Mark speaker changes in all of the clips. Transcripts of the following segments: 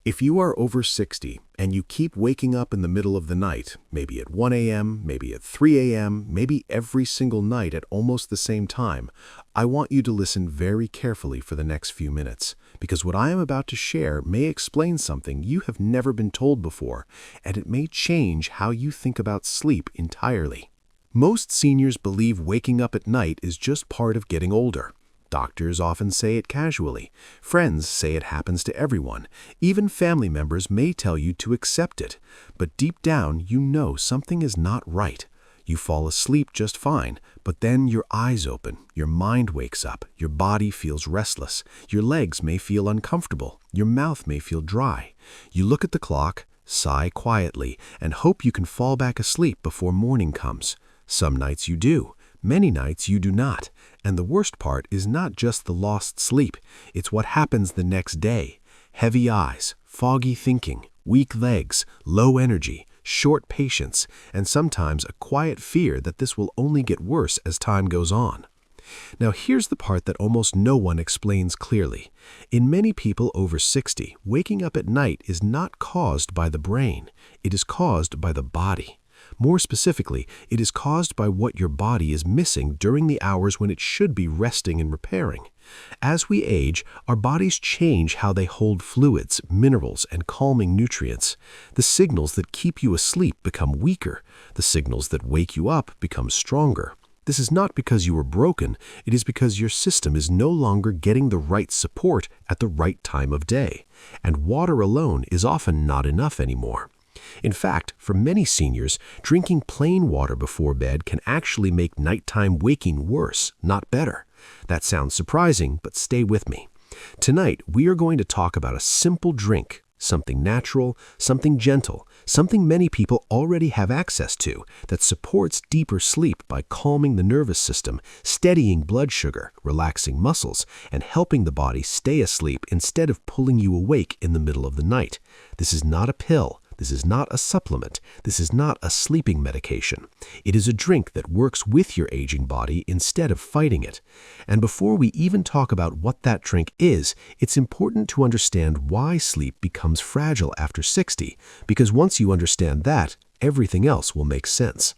Speaker 1: If you are over 60 and you keep waking up in the middle of the night, maybe at 1 a.m., maybe at 3 a.m., maybe every single night at almost the same time, I want you to listen very carefully for the next few minutes, because what I am about to share may explain something you have never been told before, and it may change how you think about sleep entirely. Most seniors believe waking up at night is just part of getting older. Doctors often say it casually. Friends say it happens to everyone. Even family members may tell you to accept it. But deep down, you know something is not right. You fall asleep just fine, but then your eyes open, your mind wakes up, your body feels restless, your legs may feel uncomfortable, your mouth may feel dry. You look at the clock, sigh quietly, and hope you can fall back asleep before morning comes. Some nights you do. Many nights you do not, and the worst part is not just the lost sleep, it's what happens the next day. Heavy eyes, foggy thinking, weak legs, low energy, short patience, and sometimes a quiet fear that this will only get worse as time goes on. Now here's the part that almost no one explains clearly. In many people over 60, waking up at night is not caused by the brain, it is caused by the body. More specifically, it is caused by what your body is missing during the hours when it should be resting and repairing. As we age, our bodies change how they hold fluids, minerals, and calming nutrients. The signals that keep you asleep become weaker. The signals that wake you up become stronger. This is not because you were broken, it is because your system is no longer getting the right support at the right time of day. And water alone is often not enough anymore. In fact, for many seniors, drinking plain water before bed can actually make nighttime waking worse, not better. That sounds surprising, but stay with me. Tonight, we are going to talk about a simple drink, something natural, something gentle, something many people already have access to that supports deeper sleep by calming the nervous system, steadying blood sugar, relaxing muscles, and helping the body stay asleep instead of pulling you awake in the middle of the night. This is not a pill. This is not a supplement. This is not a sleeping medication. It is a drink that works with your aging body instead of fighting it. And before we even talk about what that drink is, it's important to understand why sleep becomes fragile after 60, because once you understand that, everything else will make sense.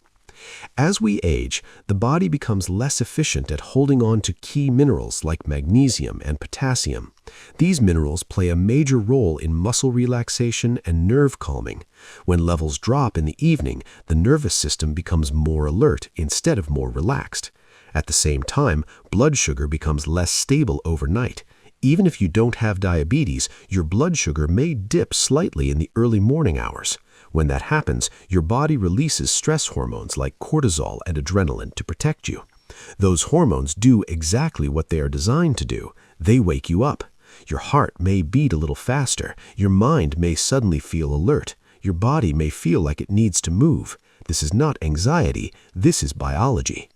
Speaker 1: As we age, the body becomes less efficient at holding on to key minerals like magnesium and potassium. These minerals play a major role in muscle relaxation and nerve calming. When levels drop in the evening, the nervous system becomes more alert instead of more relaxed. At the same time, blood sugar becomes less stable overnight. Even if you don't have diabetes, your blood sugar may dip slightly in the early morning hours. When that happens, your body releases stress hormones like cortisol and adrenaline to protect you. Those hormones do exactly what they are designed to do. They wake you up. Your heart may beat a little faster. Your mind may suddenly feel alert. Your body may feel like it needs to move. This is not anxiety. This is biology.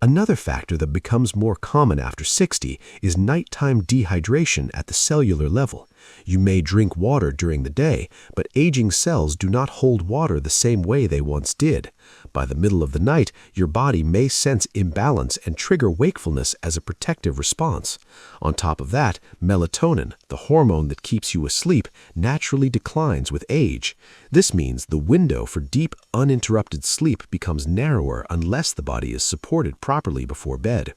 Speaker 1: Another factor that becomes more common after 60 is nighttime dehydration at the cellular level. You may drink water during the day, but aging cells do not hold water the same way they once did. By the middle of the night, your body may sense imbalance and trigger wakefulness as a protective response. On top of that, melatonin, the hormone that keeps you asleep, naturally declines with age. This means the window for deep, uninterrupted sleep becomes narrower unless the body is supported properly before bed.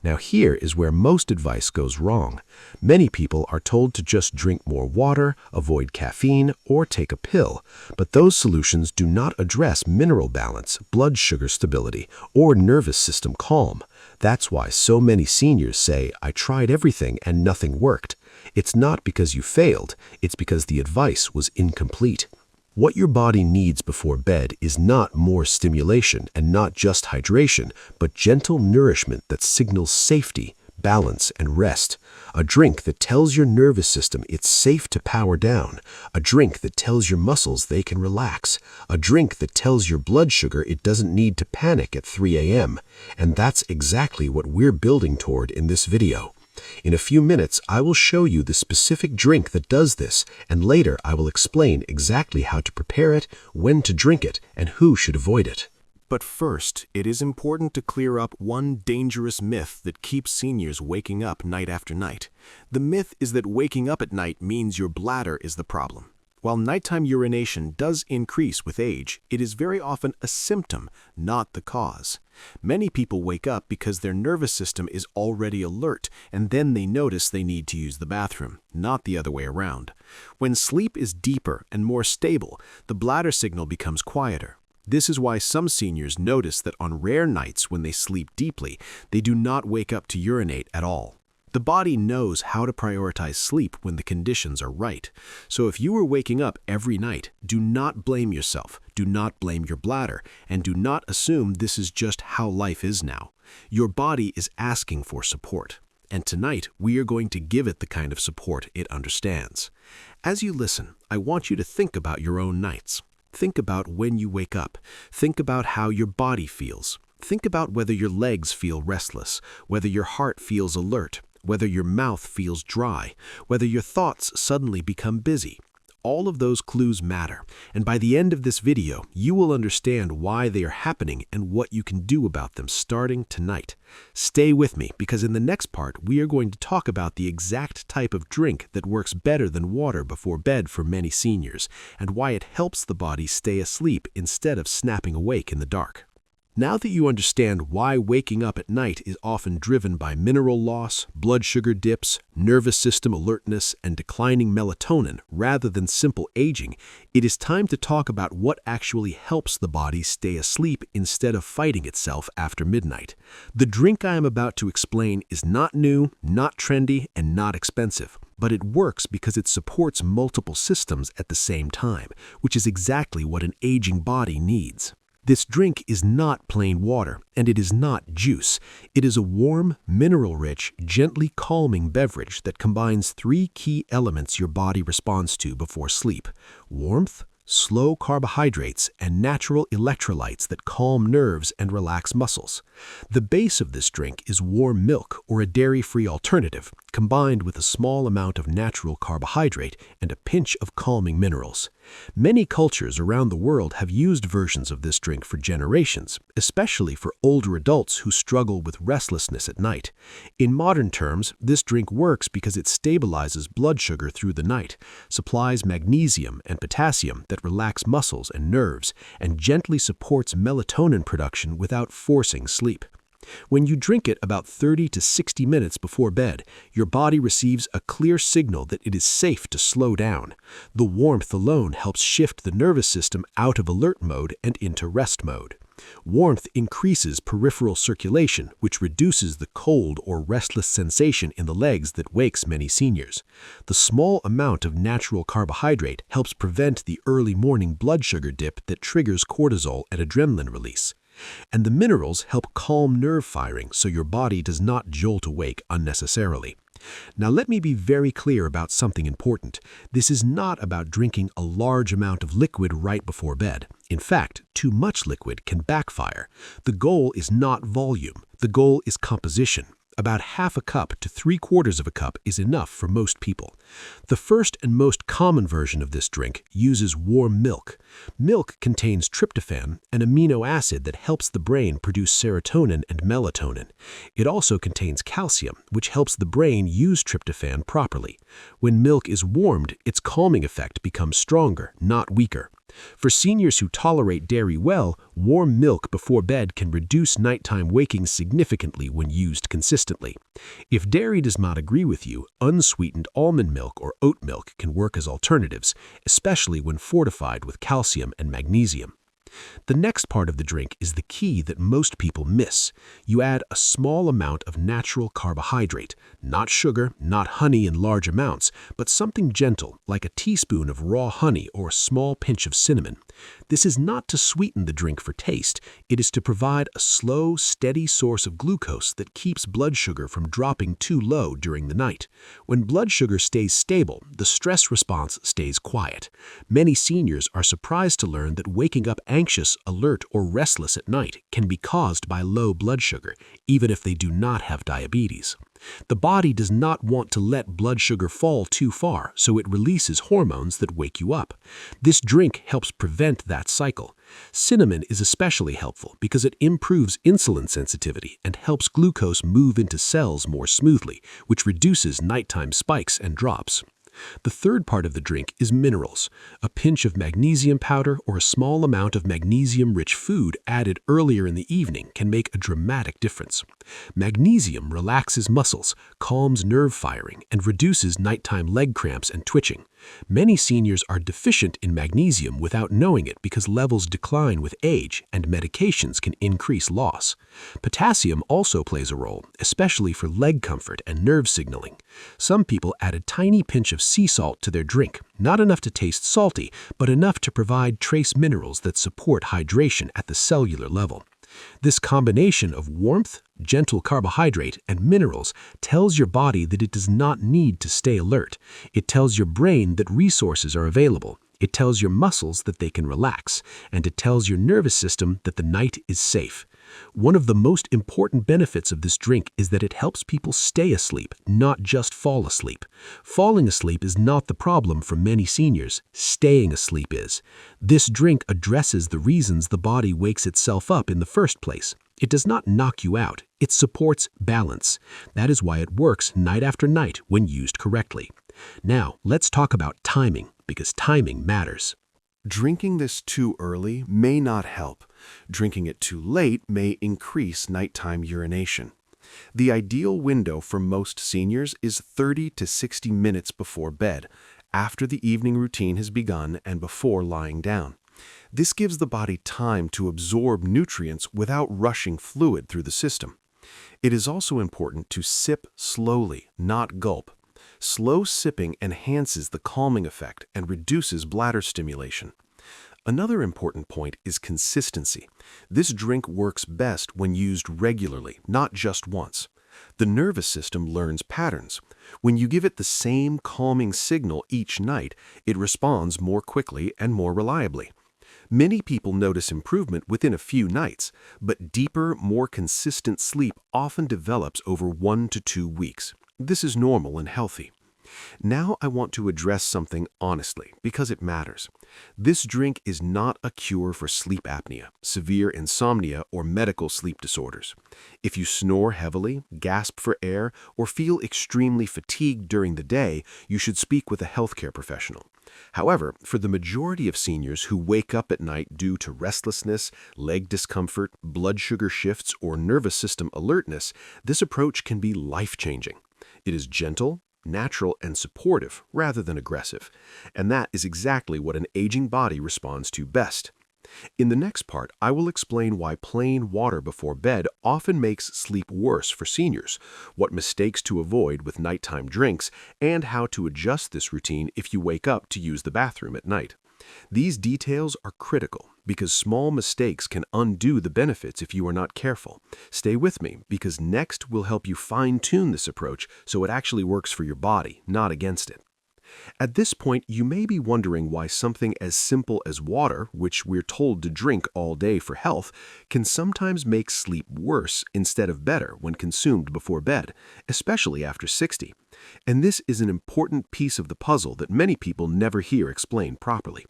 Speaker 1: Now here is where most advice goes wrong. Many people are told to just drink more water, avoid caffeine, or take a pill, but those solutions do not address mineral balance, blood sugar stability, or nervous system calm. That's why so many seniors say, "I tried everything and nothing worked." It's not because you failed, it's because the advice was incomplete. What your body needs before bed is not more stimulation and not just hydration, but gentle nourishment that signals safety, balance, and rest. A drink that tells your nervous system it's safe to power down. A drink that tells your muscles they can relax. A drink that tells your blood sugar it doesn't need to panic at 3 a.m. And that's exactly what we're building toward in this video. In a few minutes, I will show you the specific drink that does this, and later I will explain exactly how to prepare it, when to drink it, and who should avoid it. But first, it is important to clear up one dangerous myth that keeps seniors waking up night after night. The myth is that waking up at night means your bladder is the problem. While nighttime urination does increase with age, it is very often a symptom, not the cause. Many people wake up because their nervous system is already alert, and then they notice they need to use the bathroom, not the other way around. When sleep is deeper and more stable, the bladder signal becomes quieter. This is why some seniors notice that on rare nights when they sleep deeply, they do not wake up to urinate at all. The body knows how to prioritize sleep when the conditions are right. So if you are waking up every night, do not blame yourself, do not blame your bladder, and do not assume this is just how life is now. Your body is asking for support. And tonight, we are going to give it the kind of support it understands. As you listen, I want you to think about your own nights. Think about when you wake up. Think about how your body feels. Think about whether your legs feel restless, whether your heart feels alert, whether your mouth feels dry, whether your thoughts suddenly become busy. All of those clues matter, and by the end of this video, you will understand why they are happening and what you can do about them starting tonight. Stay with me, because in the next part, we are going to talk about the exact type of drink that works better than water before bed for many seniors, and why it helps the body stay asleep instead of snapping awake in the dark. Now that you understand why waking up at night is often driven by mineral loss, blood sugar dips, nervous system alertness, and declining melatonin rather than simple aging, it is time to talk about what actually helps the body stay asleep instead of fighting itself after midnight. The drink I am about to explain is not new, not trendy, and not expensive. But it works because it supports multiple systems at the same time, which is exactly what an aging body needs. This drink is not plain water, and it is not juice. It is a warm, mineral-rich, gently calming beverage that combines three key elements your body responds to before sleep: warmth, slow carbohydrates, and natural electrolytes that calm nerves and relax muscles. The base of this drink is warm milk or a dairy-free alternative, combined with a small amount of natural carbohydrate and a pinch of calming minerals. Many cultures around the world have used versions of this drink for generations, especially for older adults who struggle with restlessness at night. In modern terms, this drink works because it stabilizes blood sugar through the night, supplies magnesium and potassium that relax muscles and nerves, and gently supports melatonin production without forcing sleep. When you drink it about 30 to 60 minutes before bed, your body receives a clear signal that it is safe to slow down. The warmth alone helps shift the nervous system out of alert mode and into rest mode. Warmth increases peripheral circulation, which reduces the cold or restless sensation in the legs that wakes many seniors. The small amount of natural carbohydrate helps prevent the early morning blood sugar dip that triggers cortisol and adrenaline release. And the minerals help calm nerve firing so your body does not jolt awake unnecessarily. Now let me be very clear about something important. This is not about drinking a large amount of liquid right before bed. In fact, too much liquid can backfire. The goal is not volume. The goal is composition. About half a cup to 3/4 of a cup is enough for most people. The first and most common version of this drink uses warm milk. Milk contains tryptophan, an amino acid that helps the brain produce serotonin and melatonin. It also contains calcium, which helps the brain use tryptophan properly. When milk is warmed, its calming effect becomes stronger, not weaker. For seniors who tolerate dairy well, warm milk before bed can reduce nighttime waking significantly when used consistently. If dairy does not agree with you, unsweetened almond milk or oat milk can work as alternatives, especially when fortified with calcium and magnesium. The next part of the drink is the key that most people miss. You add a small amount of natural carbohydrate, not sugar, not honey in large amounts, but something gentle, like a teaspoon of raw honey or a small pinch of cinnamon. This is not to sweeten the drink for taste. It is to provide a slow, steady source of glucose that keeps blood sugar from dropping too low during the night. When blood sugar stays stable, the stress response stays quiet. Many seniors are surprised to learn that waking up anxious, alert, or restless at night can be caused by low blood sugar, even if they do not have diabetes. The body does not want to let blood sugar fall too far, so it releases hormones that wake you up. This drink helps prevent that cycle.
Speaker 2: Cinnamon is especially helpful because it improves insulin sensitivity and helps glucose move into cells more smoothly, which reduces nighttime spikes and drops. The third part of the drink is minerals. A pinch of magnesium powder or a small amount of magnesium-rich food added earlier in the evening can make a dramatic difference. Magnesium relaxes muscles, calms nerve firing, and reduces nighttime leg cramps and twitching. Many seniors are deficient in magnesium without knowing it because levels decline with age and medications can increase loss. Potassium also plays a role, especially for leg comfort and nerve signaling. Some people add a tiny pinch of sea salt to their drink, not enough to taste salty, but enough to provide trace minerals that support hydration at the cellular level. This combination of warmth, gentle carbohydrate, and minerals tells your body that it does not need to stay alert. It tells your brain that resources are available. It tells your muscles that they can relax, and it tells your nervous system that the night is safe. One of the most important benefits of this drink is that it helps people stay asleep, not just fall asleep. Falling asleep is not the problem for many seniors. Staying asleep is. This drink addresses the reasons the body wakes itself up in the first place. It does not knock you out. It supports balance. That is why it works night after night when used correctly. Now, let's talk about timing, because timing matters.
Speaker 1: Drinking this too early may not help. Drinking it too late may increase nighttime urination. The ideal window for most seniors is 30 to 60 minutes before bed, after the evening routine has begun and before lying down. This gives the body time to absorb nutrients without rushing fluid through the system. It is also important to sip slowly, not gulp. Slow sipping enhances the calming effect and reduces bladder stimulation. Another important point is consistency. This drink works best when used regularly, not just once. The nervous system learns patterns. When you give it the same calming signal each night, it responds more quickly and more reliably. Many people notice improvement within a few nights, but deeper, more consistent sleep often develops over 1 to 2 weeks. This is normal and healthy. Now I want to address something honestly, because it matters. This drink is not a cure for sleep apnea, severe insomnia, or medical sleep disorders. If you snore heavily, gasp for air, or feel extremely fatigued during the day, you should speak with a healthcare professional. However, for the majority of seniors who wake up at night due to restlessness, leg discomfort, blood sugar shifts, or nervous system alertness, this approach can be life-changing. It is gentle, natural, and supportive rather than aggressive, and that is exactly what an aging body responds to best. In the next part, I will explain why plain water before bed often makes sleep worse for seniors, what mistakes to avoid with nighttime drinks, and how to adjust this routine if you wake up to use the bathroom at night. These details are critical because small mistakes can undo the benefits if you are not careful. Stay with me because next we'll help you fine-tune this approach so it actually works for your body, not against it. At this point, you may be wondering why something as simple as water, which we're told to drink all day for health, can sometimes make sleep worse instead of better when consumed before bed, especially after 60. And this is an important piece of the puzzle that many people never hear explained properly.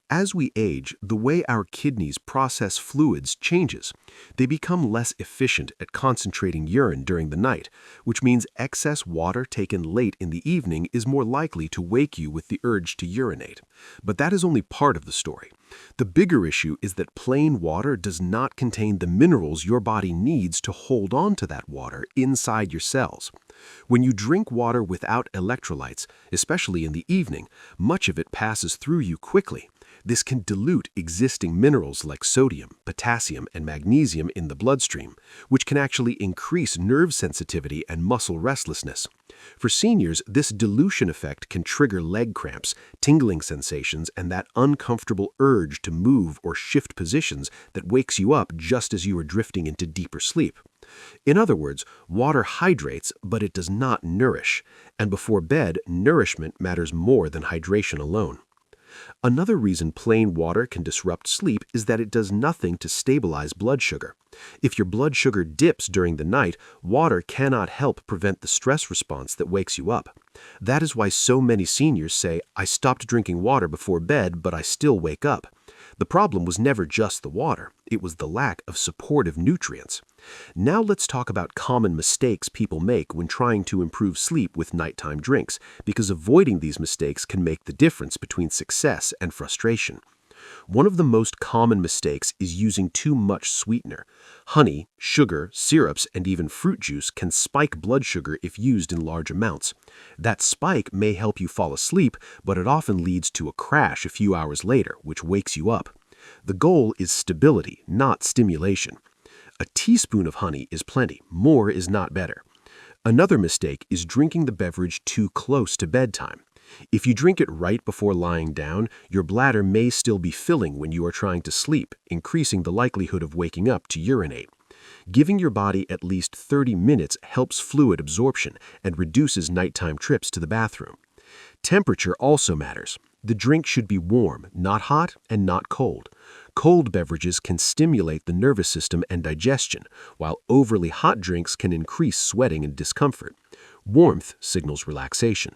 Speaker 1: As we age, the way our kidneys process fluids changes. They become less efficient at concentrating urine during the night, which means excess water taken late in the evening is more likely to wake you with the urge to urinate. But that is only part of the story. The bigger issue is that plain water does not contain the minerals your body needs to hold on to that water inside your cells. When you drink water without electrolytes, especially in the evening, much of it passes through you quickly. This can dilute existing minerals like sodium, potassium, and magnesium in the bloodstream, which can actually increase nerve sensitivity and muscle restlessness. For seniors, this dilution effect can trigger leg cramps, tingling sensations, and that uncomfortable urge to move or shift positions that wakes you up just as you are drifting into deeper sleep. In other words, water hydrates, but it does not nourish, and before bed, nourishment matters more than hydration alone. Another reason plain water can disrupt sleep is that it does nothing to stabilize blood sugar. If your blood sugar dips during the night, water cannot help prevent the stress response that wakes you up. That is why so many seniors say, "I stopped drinking water before bed, but I still wake up."
Speaker 2: The problem was never just the water, it was the lack of supportive nutrients. Now let's talk about common mistakes people make when trying to improve sleep with nighttime drinks, because avoiding these mistakes can make the difference between success and frustration. One of the most common mistakes is using too much sweetener. Honey, sugar, syrups, and even fruit juice can spike blood sugar if used in large amounts. That spike may help you fall asleep, but it often leads to a crash a few hours later, which wakes you up. The goal is stability, not stimulation. A teaspoon of honey is plenty, more is not better. Another mistake is drinking the beverage too close to bedtime. If you drink it right before lying down, your bladder may still be filling when you are trying to sleep, increasing the likelihood of waking up to urinate. Giving your body at least 30 minutes helps fluid absorption and reduces nighttime trips to the bathroom. Temperature also matters. The drink should be warm, not hot, and not cold. Cold beverages can stimulate the nervous system and digestion, while overly hot drinks can increase sweating and discomfort. Warmth signals relaxation.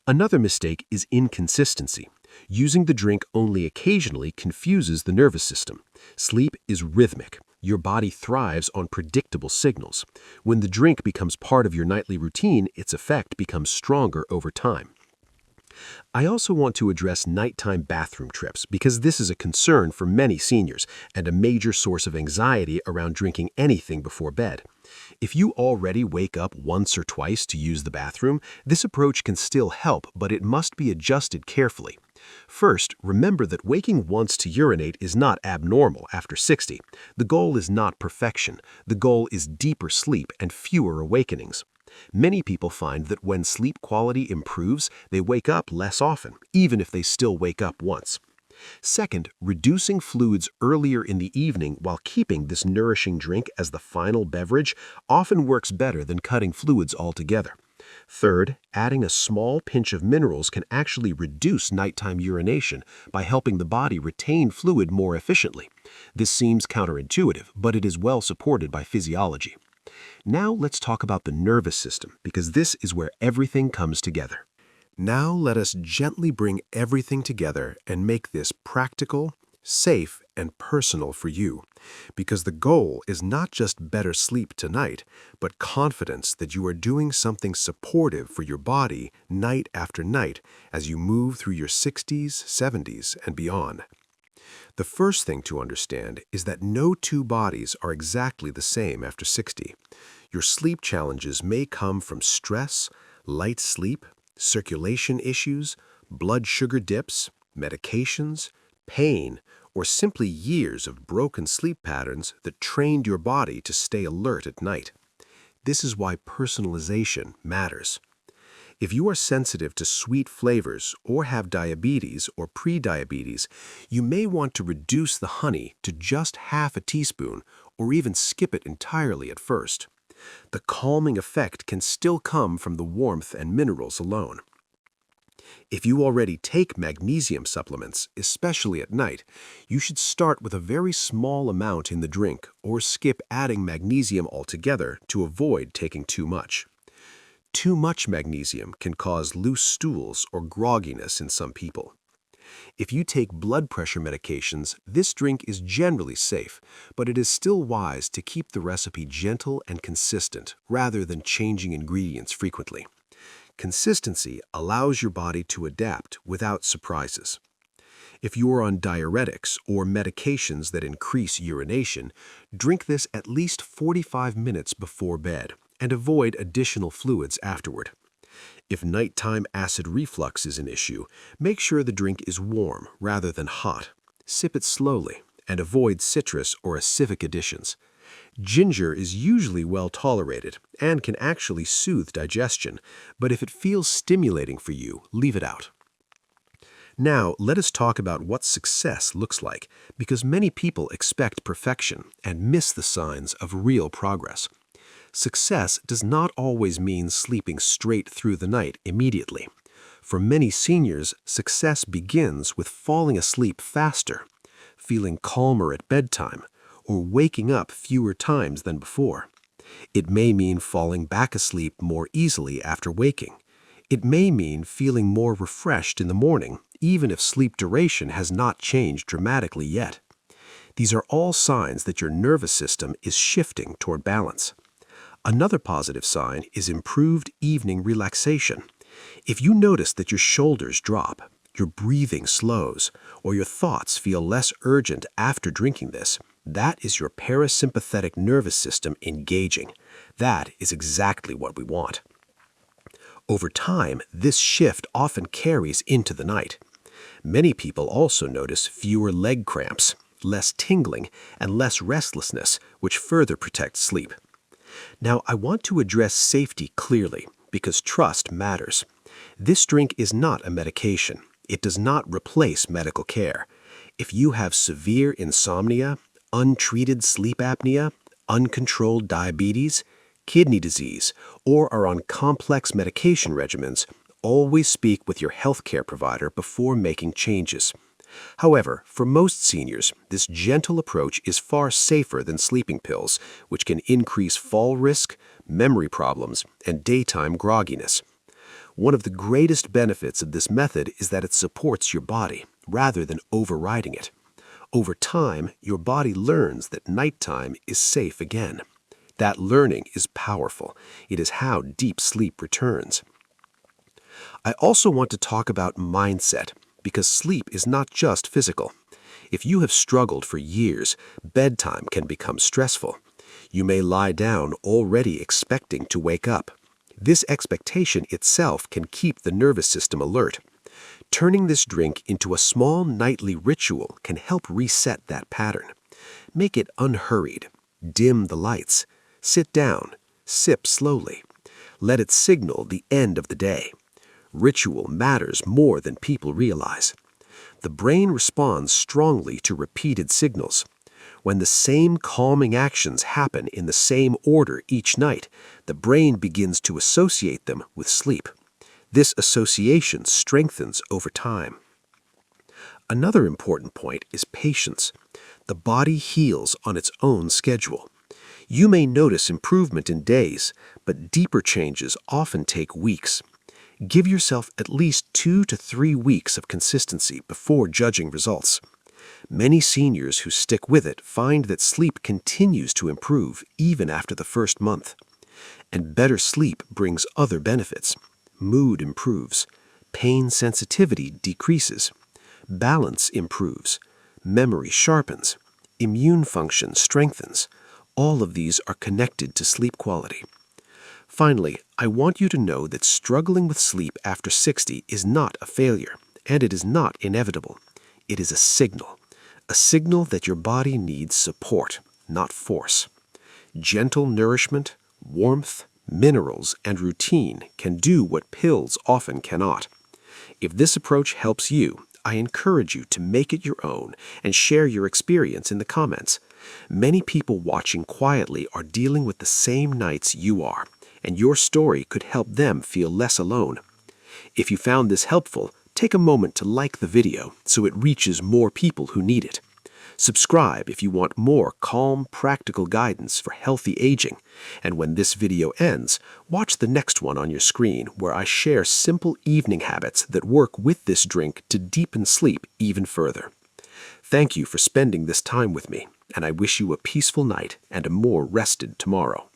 Speaker 2: Another mistake is inconsistency. Using the drink only occasionally confuses the nervous system. Sleep is rhythmic. Your body thrives on predictable signals. When the drink becomes part of your nightly routine, its effect becomes stronger over time. I also want to address nighttime bathroom trips because this is a concern for many seniors and a major source of anxiety around drinking anything before bed. If you already wake up once or twice to use the bathroom, this approach can still help, but it must be adjusted carefully. First, remember that waking once to urinate is not abnormal after 60. The goal is not perfection. The goal is deeper sleep and fewer awakenings. Many people find that when sleep quality improves, they wake up less often, even if they still wake up once. Second, reducing fluids earlier in the evening while keeping this nourishing drink as the final beverage often works better than cutting fluids altogether. Third, adding a small pinch of minerals can actually reduce nighttime urination by helping the body retain fluid more efficiently. This seems counterintuitive, but it is well supported by physiology. Now let's talk about the nervous system, because this is where everything comes together.
Speaker 1: Now let us gently bring everything together and make this practical, safe, and personal for you, because the goal is not just better sleep tonight, but confidence that you are doing something supportive for your body night after night as you move through your 60s, 70s, and beyond. The first thing to understand is that no two bodies are exactly the same after 60. Your sleep challenges may come from stress, light sleep, circulation issues, blood sugar dips, medications, pain, or simply years of broken sleep patterns that trained your body to stay alert at night. This is why personalization matters. If you are sensitive to sweet flavors or have diabetes or prediabetes, you may want to reduce the honey to just half a teaspoon or even skip it entirely at first. The calming effect can still come from the warmth and minerals alone. If you already take magnesium supplements, especially at night, you should start with a very small amount in the drink or skip adding magnesium altogether to avoid taking too much. Too much magnesium can cause loose stools or grogginess in some people. If you take blood pressure medications, this drink is generally safe, but it is still wise to keep the recipe gentle and consistent rather than changing ingredients frequently. Consistency allows your body to adapt without surprises. If you are on diuretics or medications that increase urination, drink this at least 45 minutes before bed and avoid additional fluids afterward. If nighttime acid reflux is an issue, make sure the drink is warm rather than hot. Sip it slowly and avoid citrus or acidic additions. Ginger is usually well tolerated and can actually soothe digestion, but if it feels stimulating for you, leave it out. Now, let us talk about what success looks like, because many people expect perfection and miss the signs of real progress. Success does not always mean sleeping straight through the night immediately. For many seniors, success begins with falling asleep faster, feeling calmer at bedtime, or waking up fewer times than before. It may mean falling back asleep more easily after waking. It may mean feeling more refreshed in the morning,
Speaker 2: even if sleep duration has not changed dramatically yet. These are all signs that your nervous system is shifting toward balance. Another positive sign is improved evening relaxation. If you notice that your shoulders drop, your breathing slows, or your thoughts feel less urgent after drinking this, that is your parasympathetic nervous system engaging. That is exactly what we want. Over time, this shift often carries into the night. Many people also notice fewer leg cramps, less tingling, and less restlessness, which further protects sleep. Now, I want to address safety clearly because trust matters. This drink is not a medication. It does not replace medical care. If you have severe insomnia, untreated sleep apnea, uncontrolled diabetes, kidney disease, or are on complex medication regimens, always speak with your healthcare provider before making changes. However, for most seniors, this gentle approach is far safer than sleeping pills, which can increase fall risk, memory problems, and daytime grogginess. One of the greatest benefits of this method is that it supports your body, rather than overriding it. Over time, your body learns that nighttime is safe again. That learning is powerful. It is how deep sleep returns. I also want to talk about mindset, because sleep is not just physical. If you have struggled for years, bedtime can become stressful. You may lie down already expecting to wake up. This expectation itself can keep the nervous system alert. Turning this drink into a small nightly ritual can help reset that pattern. Make it unhurried. Dim the lights. Sit down. Sip slowly. Let it signal the end of the day. Ritual matters more than people realize. The brain responds strongly to repeated signals. When the same calming actions happen in the same order each night, the brain begins to associate them with sleep. This association strengthens over time. Another important point is patience. The body heals on its own schedule. You may notice improvement in days, but deeper changes often take weeks. Give yourself at least 2 to 3 weeks of consistency before judging results. Many seniors who stick with it find that sleep continues to improve even after the first month. And better sleep brings other benefits. Mood improves. Pain sensitivity decreases. Balance improves. Memory sharpens. Immune function strengthens. All of these are connected to sleep quality. Finally, I want you to know that struggling with sleep after 60 is not a failure, and it is not inevitable. It is a signal that your body needs support, not force. Gentle nourishment, warmth, minerals, and routine can do what pills often cannot. If this approach helps you, I encourage you to make it your own and share your experience in the comments. Many people watching quietly are dealing with the same nights you are, and your story could help them feel less alone. If you found this helpful, take a moment to like the video so it reaches more people who need it. Subscribe if you want more calm, practical guidance for healthy aging. And when this video ends, watch the next one on your screen where I share simple evening habits that work with this drink to deepen sleep even further. Thank you for spending this time with me, and I wish you a peaceful night and a more rested tomorrow.